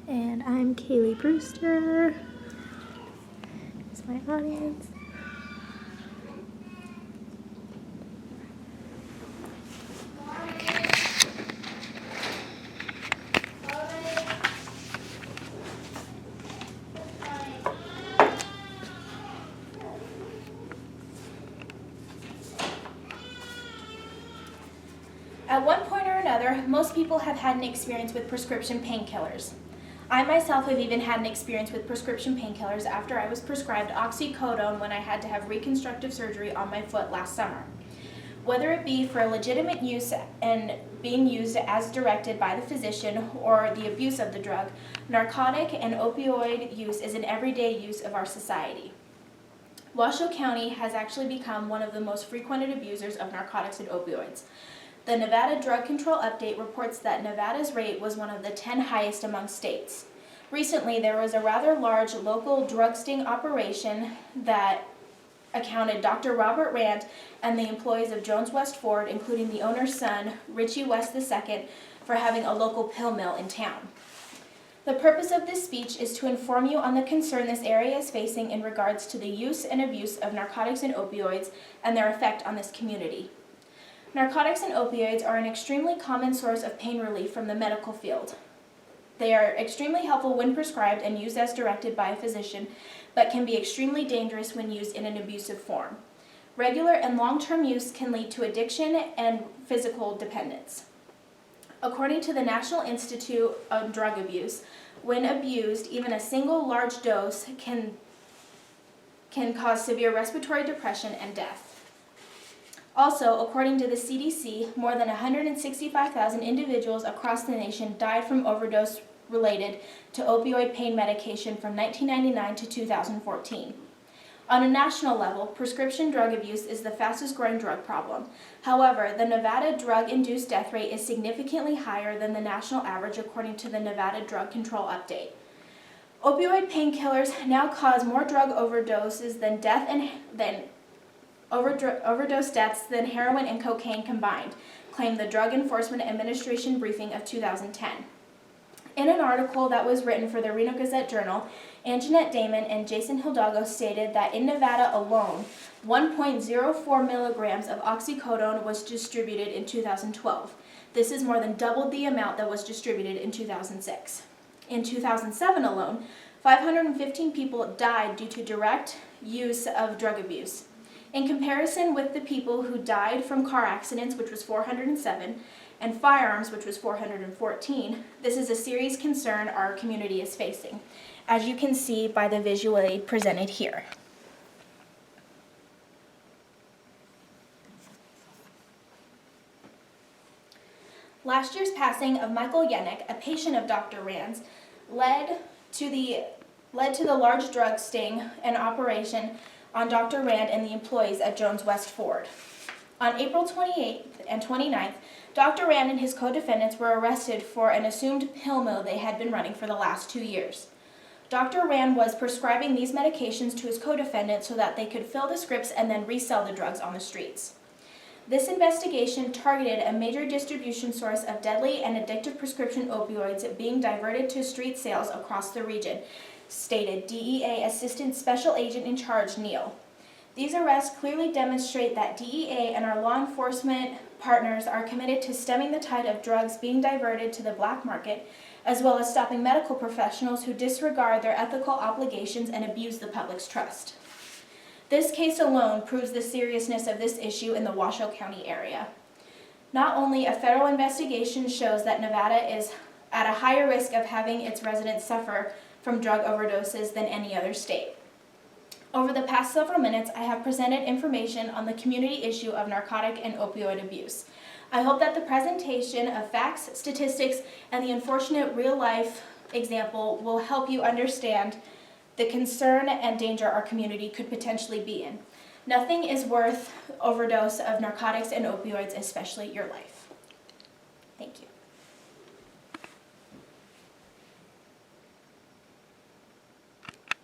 And I'm Kaylee Brewster. Here's my audience. At one point or another, most people have had an experience with prescription painkillers. I myself have even had an experience with prescription painkillers after I was prescribed oxycodone when I had to have reconstructive surgery on my foot last summer. Whether it be for legitimate use and being used as directed by the physician or the abuse of the drug, narcotic and opioid use is an everyday use of our society. Washoe County has actually become one of the most frequented abusers of narcotics and opioids. The Nevada Drug Control Update reports that Nevada's rate was one of the 10 highest among states. Recently, there was a rather large local drug sting operation that accounted Dr. Robert Rand and the employees of Jones West Ford, including the owner's son, Richie West II, for having a local pill mill in town. The purpose of this speech is to inform you on the concern this area is facing in regards to the use and abuse of narcotics and opioids and their effect on this community. Narcotics and opioids are an extremely common source of pain relief from the medical field. They are extremely helpful when prescribed and used as directed by a physician, but can be extremely dangerous when used in an abusive form. Regular and long-term use can lead to addiction and physical dependence. According to the National Institute on Drug Abuse, when abused, even a single large dose can cause severe respiratory depression and death. Also, according to the CDC, more than 165,000 individuals across the nation died from overdose related to opioid pain medication from 1999 to 2014. On a national level, prescription drug abuse is the fastest growing drug problem. However, the Nevada drug-induced death rate is significantly higher than the national average according to the Nevada Drug Control Update. Opioid painkillers now cause more drug overdoses overdose deaths than heroin and cocaine combined, claimed the Drug Enforcement Administration briefing of 2010. In an article that was written for the Reno Gazette-Journal, Anjanette Damon and Jason Hidalgo stated that in Nevada alone, 1.04 milligrams of oxycodone was distributed in 2012. This is more than double the amount that was distributed in 2006. In 2007 alone, 515 people died due to direct use of drug abuse. In comparison with the people who died from car accidents, which was 407, and firearms, which was 414, this is a serious concern our community is facing, as you can see by the visual aid presented here. Last year's passing of Michael Yannick, a patient of Dr. Rand's, led to the large drug sting and operation on Dr. Rand and the employees at Jones West Ford. On April 28th and 29th, Dr. Rand and his co-defendants were arrested for an assumed pill mill they had been running for the last 2 years. Dr. Rand was prescribing these medications to his co-defendants so that they could fill the scripts and then resell the drugs on the streets. This investigation targeted a major distribution source of deadly and addictive prescription opioids being diverted to street sales across the region, stated DEA Assistant Special Agent in Charge, Neal. These arrests clearly demonstrate that DEA and our law enforcement partners are committed to stemming the tide of drugs being diverted to the black market, as well as stopping medical professionals who disregard their ethical obligations and abuse the public's trust. This case alone proves the seriousness of this issue in the Washoe County area. Not only a federal investigation shows that Nevada is at a higher risk of having its residents suffer from drug overdoses than any other state. Over the past several minutes, I have presented information on the community issue of narcotic and opioid abuse. I hope that the presentation of facts, statistics, and the unfortunate real-life example will help you understand the concern and danger our community could potentially be in. Nothing is worth overdose of narcotics and opioids, especially your life. Thank you.